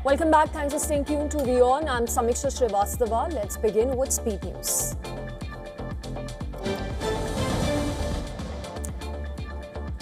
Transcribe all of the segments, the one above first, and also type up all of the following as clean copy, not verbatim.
Welcome back. Thanks for staying tuned to WION. I'm Samiksha Srivastava. Let's begin with speed news.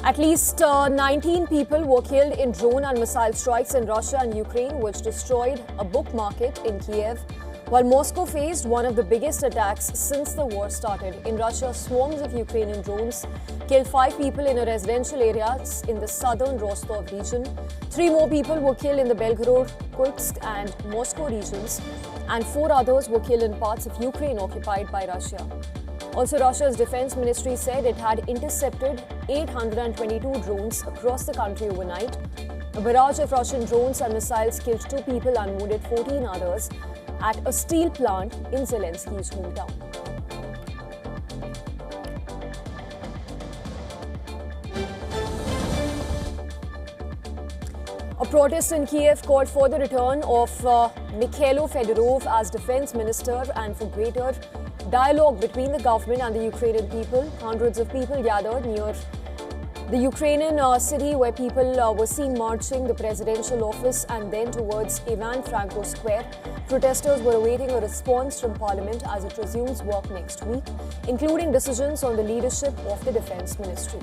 At least 19 people were killed in drone and missile strikes in Russia and Ukraine, which destroyed a book market in Kiev, while Moscow faced one of the biggest attacks since the war started. In Russia, swarms of Ukrainian drones killed 5 people in a residential area in the southern Rostov region. 3 more people were killed in the Belgorod, Kursk and Moscow regions, and 4 others were killed in parts of Ukraine occupied by Russia. Also, Russia's defense ministry said it had intercepted 822 drones across the country overnight. A barrage of Russian drones and missiles killed 2 people and wounded 14 others at a steel plant in Zelensky's hometown. A protest in Kiev called for the return of Mikhailo Fedorov as defense minister and for greater dialogue between the government and the Ukrainian people. Hundreds of people gathered near the Ukrainian city where people were seen marching the presidential office and then towards Ivan Franko Square. Protesters were awaiting a response from Parliament as it resumes work next week, including decisions on the leadership of the Defence Ministry.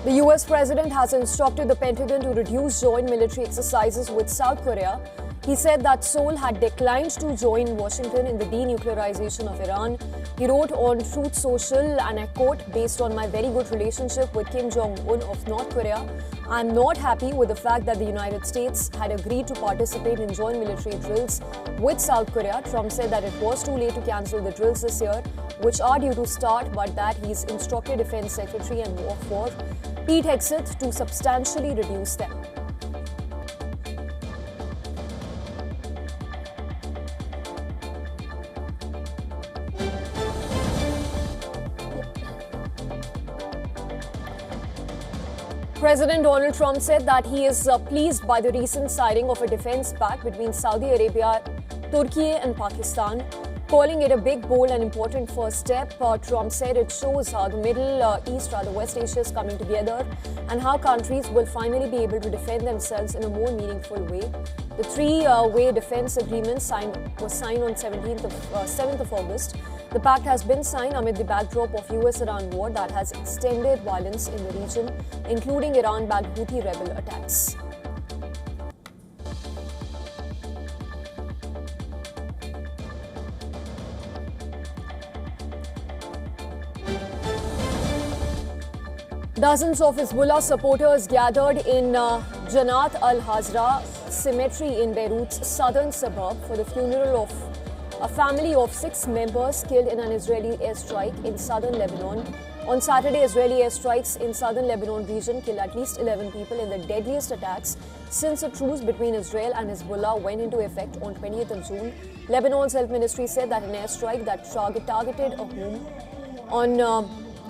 The US president has instructed the Pentagon to reduce joint military exercises with South Korea. He said that Seoul had declined to join Washington in the denuclearization of Iran. He wrote on Truth Social, and I quote, "Based on my very good relationship with Kim Jong-un of North Korea, I'm not happy with the fact that the United States had agreed to participate in joint military drills with South Korea." Trump said that it was too late to cancel the drills this year, which are due to start, but that he's instructed Defense Secretary and War Pete Hegseth to substantially reduce them. President Donald Trump said that he is pleased by the recent signing of a defense pact between Saudi Arabia, Turkey and Pakistan. Calling it a big, bold and important first step, Trump said it shows how the Middle East, rather West Asia, is coming together and how countries will finally be able to defend themselves in a more meaningful way. The 3-way defense agreement was signed on 7th of August. The pact has been signed amid the backdrop of US-Iran war that has extended violence in the region, including Iran-backed Houthi rebel attacks. Dozens of Hezbollah supporters gathered in Janat al-Hazra cemetery in Beirut's southern suburb for the funeral of a family of 6 members killed in an Israeli airstrike in southern Lebanon. On Saturday, Israeli airstrikes in southern Lebanon region killed at least 11 people in the deadliest attacks since a truce between Israel and Hezbollah went into effect on 20th of June. Lebanon's health ministry said that an airstrike that targeted a home on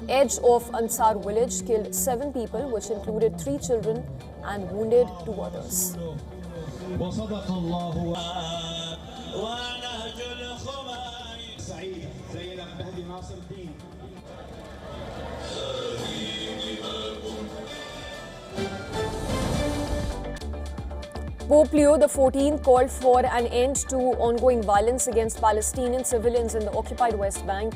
edge of Ansar village killed 7 people, which included 3 children, and wounded 2 others. Pope Leo XIV called for an end to ongoing violence against Palestinian civilians in the occupied West Bank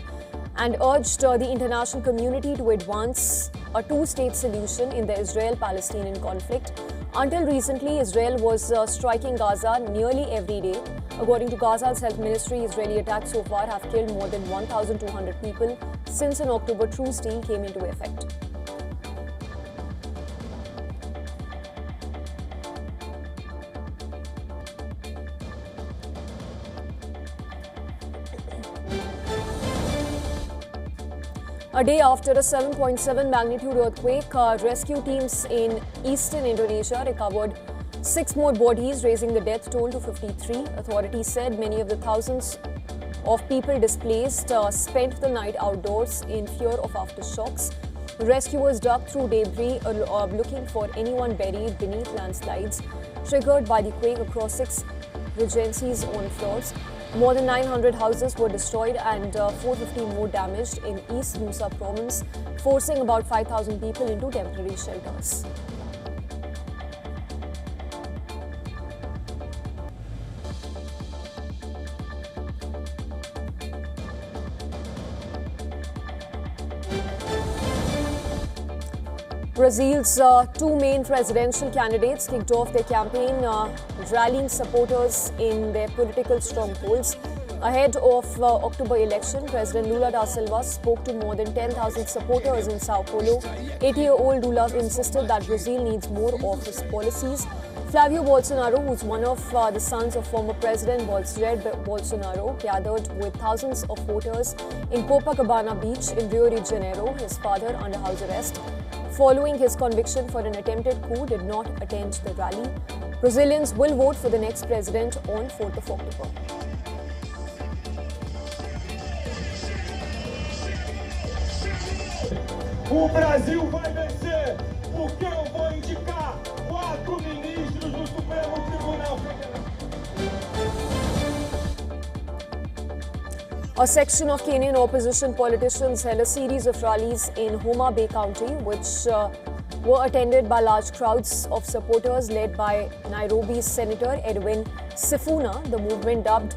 and urged the international community to advance a 2-state solution in the Israel-Palestinian conflict. Until recently, Israel was striking Gaza nearly every day. According to Gaza's health ministry, Israeli attacks so far have killed more than 1,200 people since an October truce deal came into effect. A day after a 7.7 magnitude earthquake, rescue teams in eastern Indonesia recovered 6 more bodies, raising the death toll to 53. Authorities said many of the thousands of people displaced spent the night outdoors in fear of aftershocks. Rescuers dug through debris looking for anyone buried beneath landslides triggered by the quake across 6 Regency's own floors. More than 900 houses were destroyed and 450 more damaged in East Nusa province, forcing about 5,000 people into temporary shelters. Brazil's two main presidential candidates kicked off their campaign, rallying supporters in their political strongholds. Ahead of October election, President Lula da Silva spoke to more than 10,000 supporters in Sao Paulo. 80-year-old Lula insisted that Brazil needs more of his policies. Flavio Bolsonaro, who's one of the sons of former President Jair Bolsonaro, gathered with thousands of voters in Copacabana Beach in Rio de Janeiro, his father under house arrest. Following his conviction for an attempted coup, did not attend the rally. Brazilians will vote for the next president on 4th of October. O Brasil vai vencer, porque eu vou indicar 4 ministros do Supremo Tribunal Federal. A section of Kenyan opposition politicians held a series of rallies in Homa Bay County, which were attended by large crowds of supporters led by Nairobi's Senator Edwin Sifuna. The movement, dubbed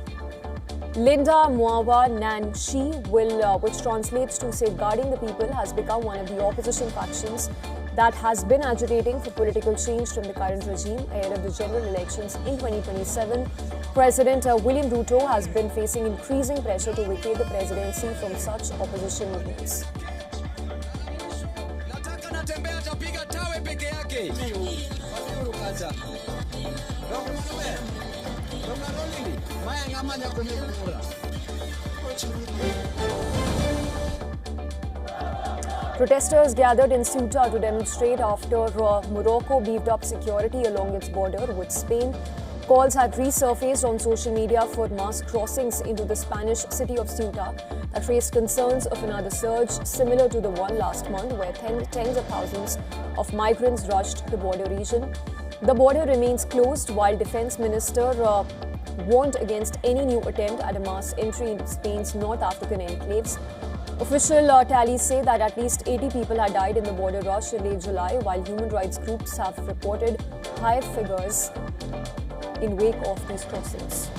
Linda Mwawa Nanshi, which translates to Safeguarding the People, has become one of the opposition factions that has been agitating for political change from the current regime ahead of the general elections in 2027. President William Ruto has been facing increasing pressure to vacate the presidency from such opposition movements. Protesters gathered in Ceuta to demonstrate after Morocco beefed up security along its border with Spain. Calls had resurfaced on social media for mass crossings into the Spanish city of Ceuta that raised concerns of another surge similar to the one last month, where tens of thousands of migrants rushed the border region. The border remains closed while Defense Minister warned against any new attempt at a mass entry into Spain's North African enclaves. Official tallies say that at least 80 people had died in the border rush in late July, while human rights groups have reported higher figures in wake of these crossings.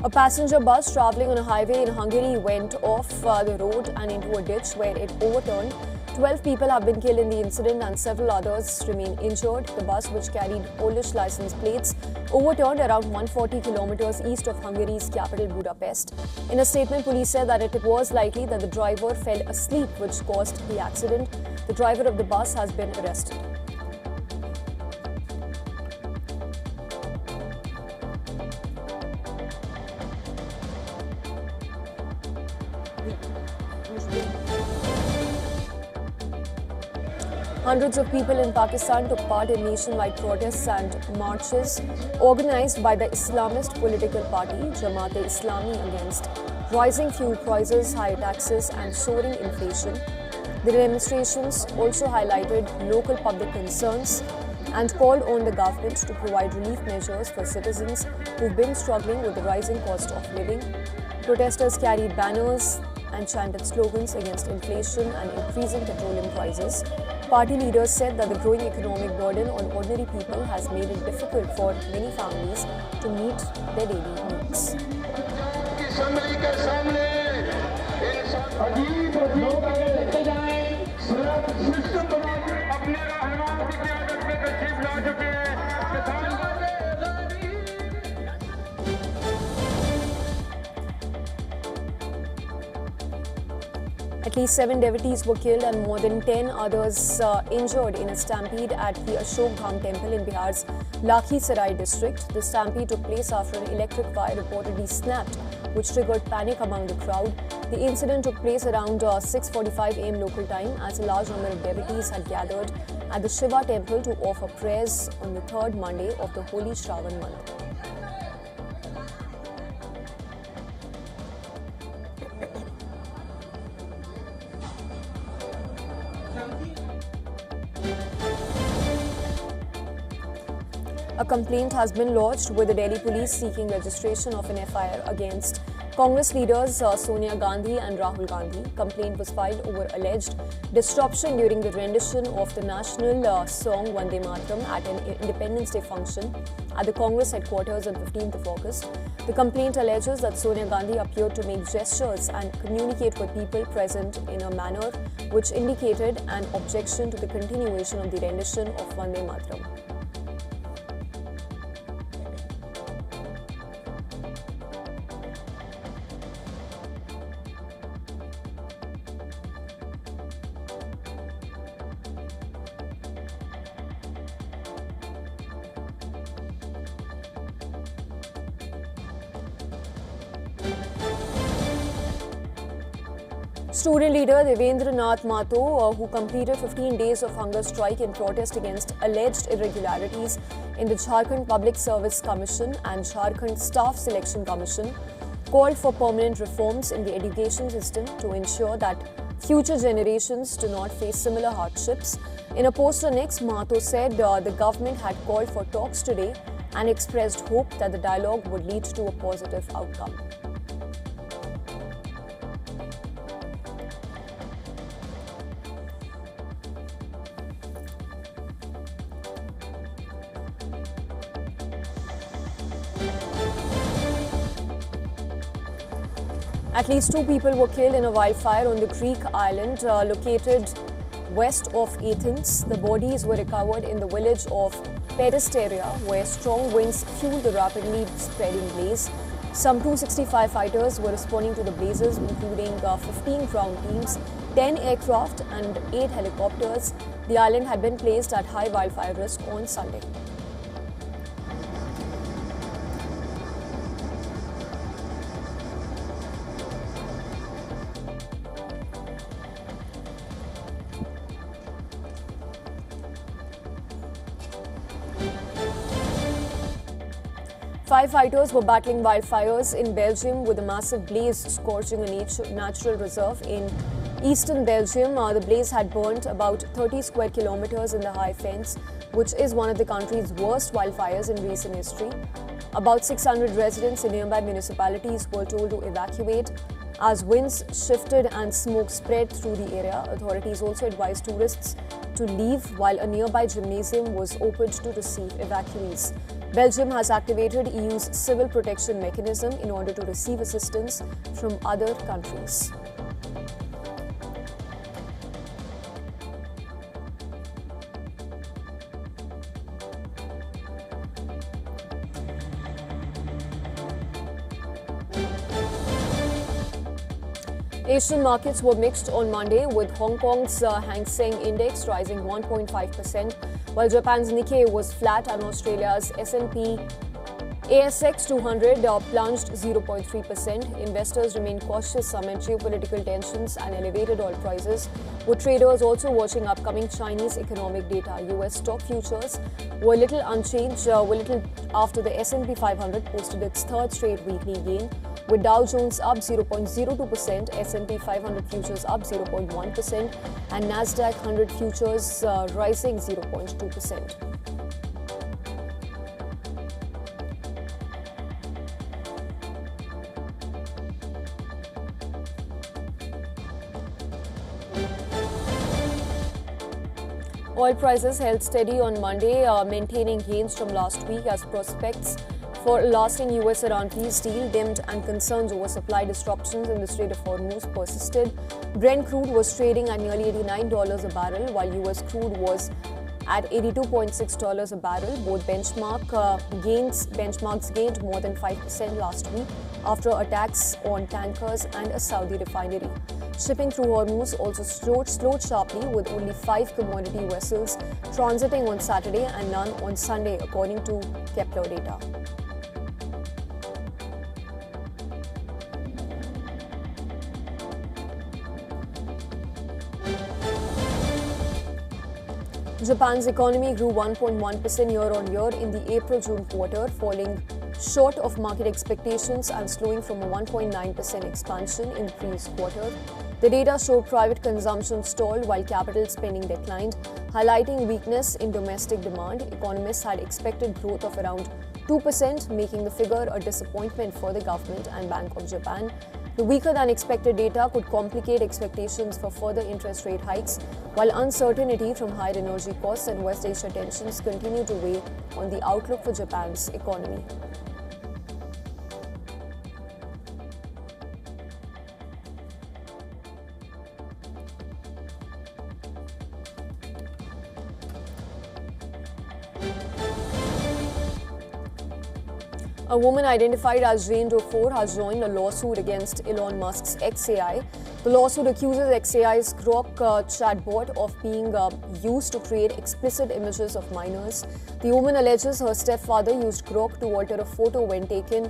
A passenger bus travelling on a highway in Hungary went off the road and into a ditch where it overturned. 12 people have been killed in the incident and several others remain injured. The bus, which carried Polish license plates, overturned around 140 kilometers east of Hungary's capital Budapest. In a statement, police said that it was likely that the driver fell asleep, which caused the accident. The driver of the bus has been arrested. Hundreds of people in Pakistan took part in nationwide protests and marches organized by the Islamist political party Jamaat-e-Islami against rising fuel prices, high taxes and soaring inflation. The demonstrations also highlighted local public concerns and called on the government to provide relief measures for citizens who've been struggling with the rising cost of living. Protesters carried banners and chanted slogans against inflation and increasing petroleum prices. Party leaders said that the growing economic burden on ordinary people has made it difficult for many families to meet their daily needs. At least 7 devotees were killed and more than 10 others injured in a stampede at the Ashok Dham temple in Bihar's Lakhisarai district. The stampede took place after an electric wire reportedly snapped, which triggered panic among the crowd. The incident took place around 6:45 am local time, as a large number of devotees had gathered at the Shiva temple to offer prayers on the third Monday of the holy Shravan month. A complaint has been lodged with the Delhi police seeking registration of an FIR against Congress leaders Sonia Gandhi and Rahul Gandhi. Complaint was filed over alleged disruption during the rendition of the national song Vande Mataram at an Independence Day function at the Congress headquarters on 15th of August. The complaint alleges that Sonia Gandhi appeared to make gestures and communicate with people present in a manner which indicated an objection to the continuation of the rendition of Vande Mataram. Student leader Devendra Nath Mato, who completed 15 days of hunger strike in protest against alleged irregularities in the Jharkhand Public Service Commission and Jharkhand Staff Selection Commission, called for permanent reforms in the education system to ensure that future generations do not face similar hardships. In a post on X, Mato said the government had called for talks today and expressed hope that the dialogue would lead to a positive outcome. At least 2 people were killed in a wildfire on the Greek island located west of Athens. The bodies were recovered in the village of Peristeria, where strong winds fueled the rapidly spreading blaze. Some 265 fighters were responding to the blazes, including 15 ground teams, 10 aircraft and 8 helicopters. The island had been placed at high wildfire risk on Sunday. Firefighters were battling wildfires in Belgium with a massive blaze scorching a natural reserve in eastern Belgium. The blaze had burnt about 30 square kilometers in the High Fens, which is one of the country's worst wildfires in recent history. About 600 residents in nearby municipalities were told to evacuate as winds shifted and smoke spread through the area. Authorities also advised tourists to leave while a nearby gymnasium was opened to receive evacuees. Belgium has activated EU's civil protection mechanism in order to receive assistance from other countries. Asian markets were mixed on Monday, with Hong Kong's Hang Seng Index rising 1.5%, while Japan's Nikkei was flat and Australia's S&P ASX 200 plunged 0.3%. Investors remain cautious amid geopolitical tensions and elevated oil prices, with traders also watching upcoming Chinese economic data. US stock futures were little unchanged, little after the S&P 500 posted its third straight weekly gain, with Dow Jones up 0.02%, S&P 500 futures up 0.1%, and Nasdaq 100 futures rising 0.2%. Oil prices held steady on Monday, maintaining gains from last week as prospects for a lasting US-Iran peace deal dimmed and concerns over supply disruptions in the Strait of Hormuz persisted. Brent crude was trading at nearly $89 a barrel, while US crude was at $82.6 a barrel. Both benchmarks gained more than 5% last week after attacks on tankers and a Saudi refinery. Shipping through Hormuz also slowed sharply, with only 5 commodity vessels transiting on Saturday and none on Sunday, according to Kepler data. Japan's economy grew 1.1% year-on-year in the April-June quarter, falling short of market expectations and slowing from a 1.9% expansion in the previous quarter. The data showed private consumption stalled while capital spending declined, highlighting weakness in domestic demand. Economists had expected growth of around 2%, making the figure a disappointment for the government and Bank of Japan. The weaker-than-expected data could complicate expectations for further interest rate hikes, while uncertainty from higher energy costs and West Asia tensions continue to weigh on the outlook for Japan's economy. A woman identified as Jane Doe 4 has joined a lawsuit against Elon Musk's XAI. The lawsuit accuses XAI's Grok chatbot of being used to create explicit images of minors. The woman alleges her stepfather used Grok to alter a photo when taken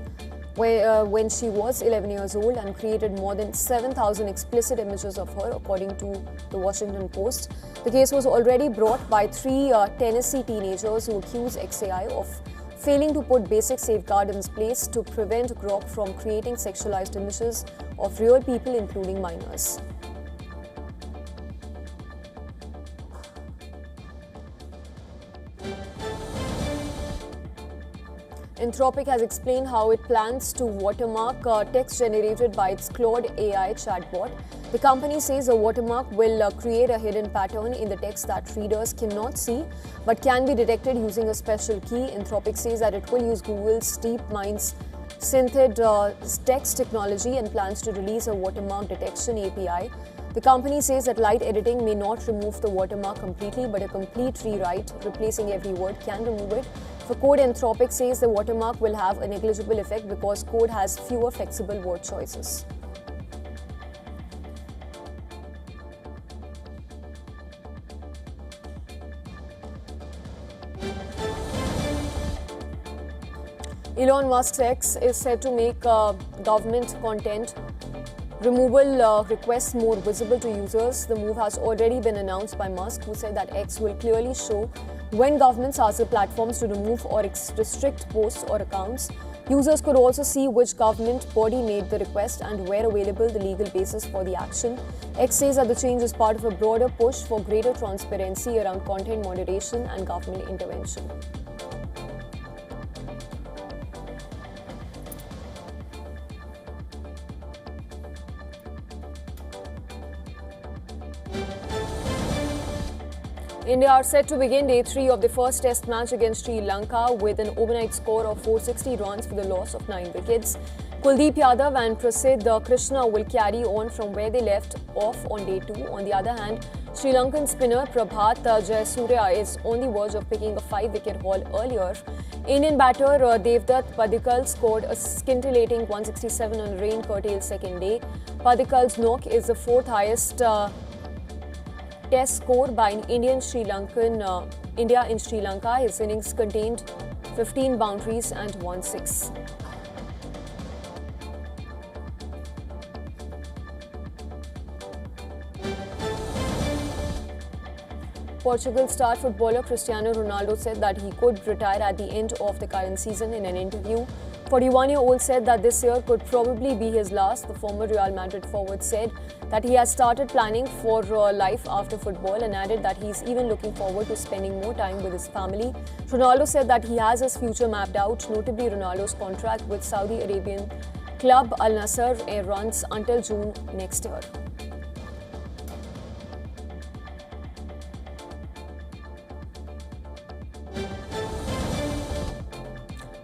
when she was 11 years old and created more than 7,000 explicit images of her, according to the Washington Post. The case was already brought by three Tennessee teenagers who accuse XAI of failing to put basic safeguards in place to prevent Grok from creating sexualized images of real people, including minors. Anthropic has explained how it plans to watermark text generated by its Claude AI chatbot. The company says the watermark will create a hidden pattern in the text that readers cannot see but can be detected using a special key. Anthropic says that it will use Google's DeepMind's synthetic text technology and plans to release a watermark detection API. The company says that light editing may not remove the watermark completely, but a complete rewrite replacing every word can remove it. For code, Anthropic says the watermark will have a negligible effect because code has fewer flexible word choices. Elon Musk's X is said to make government content removal requests more visible to users. The move has already been announced by Musk, who said that X will clearly show when governments ask the platforms to remove or restrict posts or accounts. Users could also see which government body made the request and where available the legal basis for the action. X says that the change is part of a broader push for greater transparency around content moderation and government intervention. India are set to begin day 3 of the first test match against Sri Lanka with an overnight score of 460 runs for the loss of 9 wickets. Kuldeep Yadav and Prasidh Krishna will carry on from where they left off on day 2. On the other hand, Sri Lankan spinner Prabhat Jayasuriya is on the verge of picking a 5-wicket haul earlier. Indian batter Devdutt Padikkal scored a scintillating 167 on a rain-curtailed second day. Padikkal's knock is the 4th highest Test score by an India in Sri Lanka. His innings contained 15 boundaries and 1 6. Portugal star footballer Cristiano Ronaldo said that he could retire at the end of the current season. In an interview, 41-year-old said that this year could probably be his last. The former Real Madrid forward said that he has started planning for life after football and added that he's even looking forward to spending more time with his family. Ronaldo said that he has his future mapped out, notably Ronaldo's contract with Saudi Arabian club Al Nassr runs until June next year.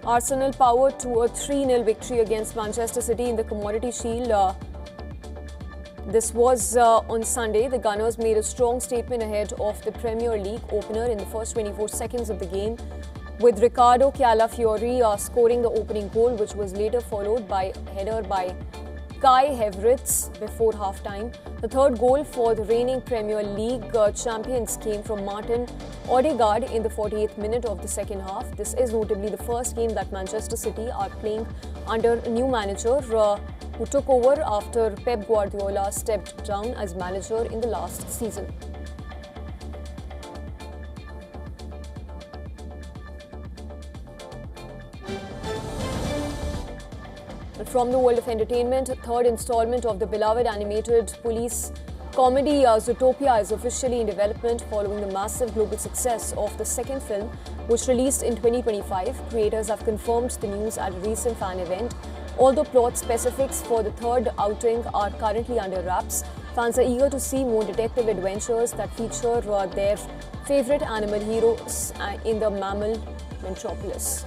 Arsenal powered to a 3-0 victory against Manchester City in the Commodity Shield. This was on Sunday. The Gunners made a strong statement ahead of the Premier League opener in the first 24 seconds of the game, with Riccardo Calafiori scoring the opening goal, which was later followed by a header by Kai Havertz before half-time. The third goal for the reigning Premier League champions came from Martin Odegaard in the 48th minute of the second half. This is notably the first game that Manchester City are playing under a new manager who took over after Pep Guardiola stepped down as manager in the last season. From the world of entertainment, third installment of the beloved animated police comedy Zootopia is officially in development following the massive global success of the second film, which released in 2025. Creators have confirmed the news at a recent fan event. Although plot specifics for the third outing are currently under wraps, fans are eager to see more detective adventures that feature their favorite animal heroes in the mammal metropolis.